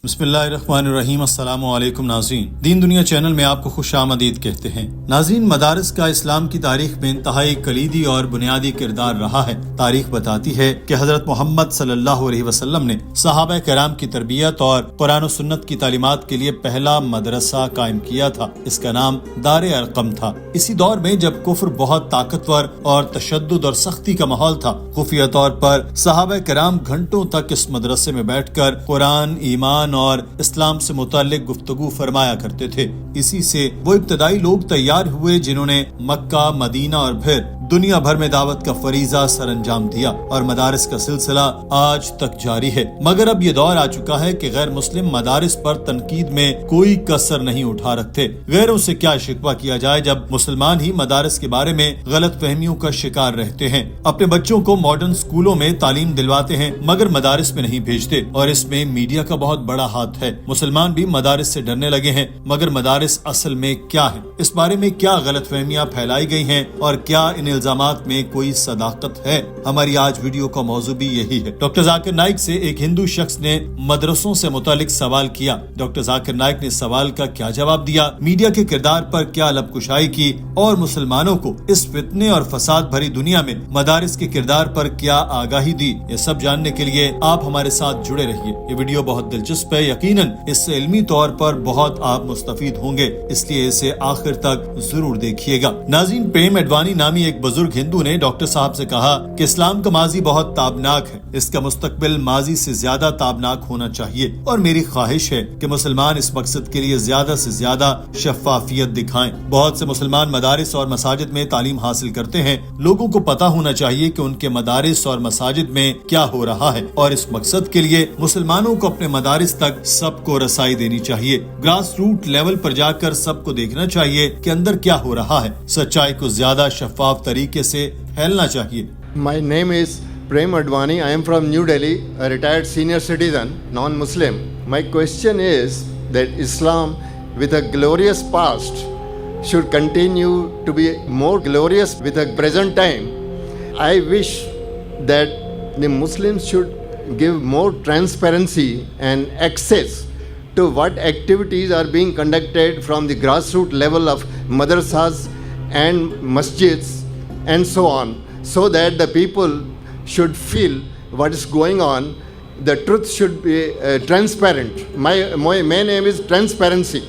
بسم اللہ الرحمن الرحیم۔ السلام علیکم ناظرین، دین دنیا چینل میں آپ کو خوش آمدید کہتے ہیں۔ ناظرین، مدارس کا اسلام کی تاریخ میں انتہائی کلیدی اور بنیادی کردار رہا ہے۔ تاریخ بتاتی ہے کہ حضرت محمد صلی اللہ علیہ وسلم نے صحابہ کرام کی تربیت اور قرآن و سنت کی تعلیمات کے لیے پہلا مدرسہ قائم کیا تھا۔ اس کا نام دار ارقم تھا۔ اسی دور میں جب کفر بہت طاقتور اور تشدد اور سختی کا ماحول تھا، خفیہ طور پر صحابہ کرام گھنٹوں تک اس مدرسے میں بیٹھ کر قرآن، ایمان اور اسلام سے متعلق گفتگو فرمایا کرتے تھے۔ اسی سے وہ ابتدائی لوگ تیار ہوئے جنہوں نے مکہ، مدینہ اور پھر دنیا بھر میں دعوت کا فریضہ سر انجام دیا، اور مدارس کا سلسلہ آج تک جاری ہے۔ مگر اب یہ دور آ چکا ہے کہ غیر مسلم مدارس پر تنقید میں کوئی کسر نہیں اٹھا رکھتے۔ غیروں سے کیا شکوہ کیا جائے جب مسلمان ہی مدارس کے بارے میں غلط فہمیوں کا شکار رہتے ہیں، اپنے بچوں کو ماڈرن اسکولوں میں تعلیم دلواتے ہیں مگر مدارس میں نہیں بھیجتے، اور اس میں میڈیا کا بہت بڑا ہاتھ ہے۔ مسلمان بھی مدارس سے ڈرنے لگے ہیں، مگر مدارس اصل میں کیا ہے، اس بارے میں کیا غلط فہمیاں پھیلائی گئی ہیں اور کیا ان الزامات میں کوئی صداقت ہے؟ ہماری آج ویڈیو کا موضوع بھی یہی ہے۔ ڈاکٹر ذاکر نائک سے ایک ہندو شخص نے مدرسوں سے متعلق سوال کیا۔ ڈاکٹر ذاکر نائک نے سوال کا کیا جواب دیا، میڈیا کے کردار پر کیا لب کشائی کی، اور مسلمانوں کو اس فتنے اور فساد بھری دنیا میں مدارس کے کردار پر کیا آگاہی دی، یہ سب جاننے کے لیے آپ ہمارے ساتھ جڑے رہیے۔ یہ ویڈیو بہت دلچسپ ہے، یقیناً اس سے علمی طور پر بہت آپ مستفید ہوں گے، اس لیے اسے آخر تک ضرور دیکھیے گا۔ ناظرین، پریم اڈوانی نامی ایک بزرگ ہندو نے ڈاکٹر صاحب سے کہا کہ اسلام کا ماضی بہت تابناک ہے، اس کا مستقبل ماضی سے زیادہ تابناک ہونا چاہیے، اور میری خواہش ہے کہ مسلمان اس مقصد کے لیے زیادہ سے زیادہ شفافیت دکھائیں۔ بہت سے مسلمان مدارس اور مساجد میں تعلیم حاصل کرتے ہیں، لوگوں کو پتہ ہونا چاہیے کہ ان کے مدارس اور مساجد میں کیا ہو رہا ہے، اور اس مقصد کے لیے مسلمانوں کو اپنے مدارس تک سب کو رسائی دینی چاہیے۔ گراس روٹ لیول پر جا کر سب کو دیکھنا چاہیے کہ اندر کیا ہو رہا ہے، سچائی کو زیادہ شفاف طریقے سے پھیلنا چاہیے۔ My name is Prem Advani. I am from New Delhi, a retired senior citizen, non-Muslim. My question is that Islam, with a glorious past, should continue to be more glorious with the present time. I wish that the Muslims should give more transparency and access to what activities are being conducted from the grassroots level of madrasas and masjids and so on, so that the people should feel what is going on. The truth should be transparent. My main aim is transparency.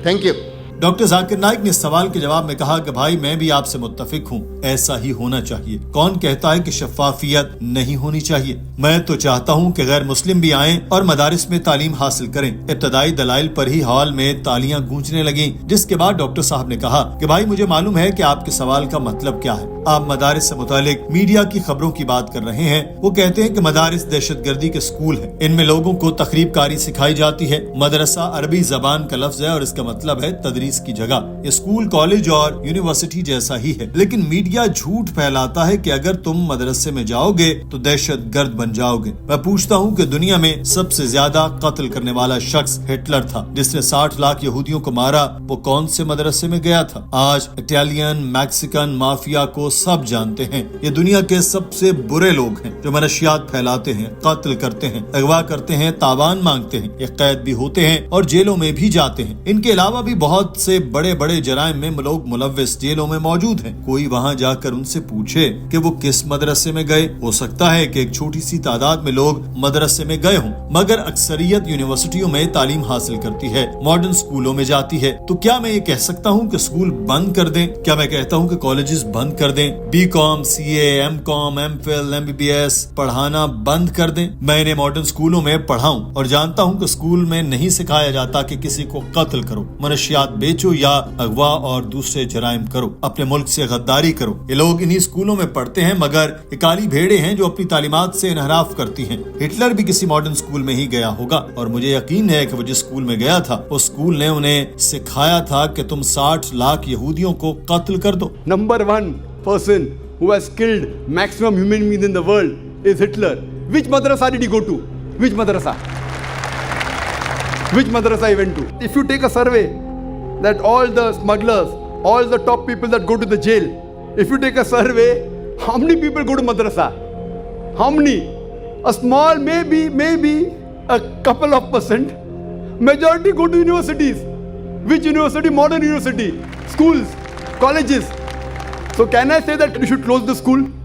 Thank you. Doctor Zakir Naik نے سوال کے جواب میں کہا کہ بھائی، میں بھی آپ سے متفق ہوں، ایسا ہی ہونا چاہیے۔ کون کہتا ہے کہ شفافیت نہیں ہونی چاہیے؟ میں تو چاہتا ہوں کہ غیر مسلم بھی آئیں اور مدارس میں تعلیم حاصل کریں۔ ابتدائی دلائل پر ہی ہال میں تالیاں گونجنے لگیں، جس کے بعد ڈاکٹر صاحب نے کہا کہ بھائی، مجھے معلوم ہے کہ آپ کے سوال کا مطلب کیا ہے۔ آپ مدارس سے متعلق میڈیا کی خبروں کی بات کر رہے ہیں۔ وہ کہتے ہیں کہ مدارس دہشت گردی کے اسکول ہیں، ان میں لوگوں کو تخریب کاری سکھائی جاتی ہے۔ مدرسہ عربی زبان کا لفظ ہے اور اس کا مطلب ہے تدریس کی جگہ۔ اسکول، کالج اور یونیورسٹی جیسا ہی ہے، لیکن میڈیا جھوٹ پھیلاتا ہے کہ اگر تم مدرسے میں جاؤ گے تو دہشت گرد بن جاؤ گے۔ میں پوچھتا ہوں کہ دنیا میں سب سے زیادہ قتل کرنے والا شخص ہٹلر تھا، جس نے 60 لاکھ یہودیوں کو مارا، وہ کون سے مدرسے میں گیا تھا؟ آج اٹالین، میکسیکن مافیا کو سب جانتے ہیں۔ یہ دنیا کے سب سے برے لوگ ہیں جو منشیات پھیلاتے ہیں، قتل کرتے ہیں، اغوا کرتے ہیں، تاوان مانگتے ہیں، یہ قید بھی ہوتے ہیں اور جیلوں میں بھی جاتے ہیں۔ ان کے علاوہ بھی بہت سے بڑے جرائم میں لوگ ملوث جیلوں میں موجود ہیں۔ کوئی وہاں جا کر ان سے پوچھے کہ وہ کس مدرسے میں گئے؟ ہو سکتا ہے کہ ایک چھوٹی سی تعداد میں لوگ مدرسے میں گئے ہوں، مگر اکثریت یونیورسٹیوں میں تعلیم حاصل کرتی ہے، ماڈرن اسکولوں میں جاتی ہے۔ تو کیا میں یہ کہہ سکتا ہوں کہ اسکول بند کر دیں؟ کیا میں کہتا ہوں کہ کالجز بند کر دیں؟ B Com, C A, M Com, M Phil, M B B S پڑھانا بند کر دیں؟ میں انہیں ماڈرن اسکولوں میں پڑھاؤں اور جانتا ہوں کہ اسکول میں نہیں سکھایا جاتا کہ کسی کو قتل کرو، منشیات بیچو یا اغوا اور دوسرے جرائم کرو، اپنے ملک سے غداری کرو۔ یہ لوگ انہی اسکولوں میں پڑھتے ہیں، مگر یہ کالی بھیڑیں ہیں جو اپنی تعلیمات سے انحراف کرتی ہیں۔ ہٹلر بھی کسی ماڈرن اسکول میں ہی گیا ہوگا، اور مجھے یقین ہے کہ وہ جس اسکول میں گیا تھا اس اسکول نے انہیں سکھایا تھا کہ تم 60 لاکھ یہودیوں کو قتل کر دو۔ Number one person who has killed maximum human beings in the world is Hitler. Which madrasa did he go to? Which madrasa? Which madrasa he went to? If you take a survey that all the smugglers, all the top people that go to the jail, if you take a survey, how many people go to madrasa? How many? A small, maybe a couple of percent Majority go to universities. Which university? Modern university. Schools, colleges. So can I say that you should close the school?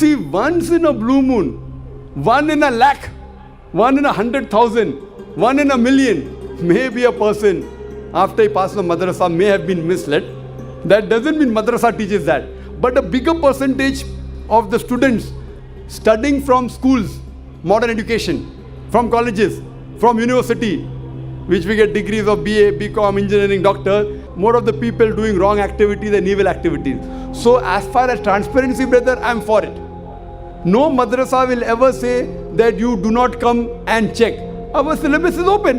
See, once in a blue moon, one in a lakh, one in 100,000, one in a million, maybe a person after he passes the madrasa may have been misled. That doesn't mean madrasa teaches that. But a bigger percentage of the students studying from schools, modern education, from colleges, from university, which we get degrees of BA, BCom, engineering, doctor, more of the people doing wrong activities and evil activities. So as far as transparency, brother, I'm for it. No madrasa will ever say that you do not come and check. Our syllabus is open.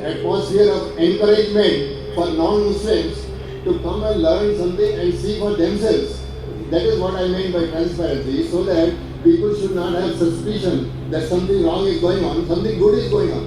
Atmosphere of encouragement for non-Muslims to come and learn something and see for themselves. That is what I mean by transparency, so that people should not have suspicion that something wrong is going on, something good is going on,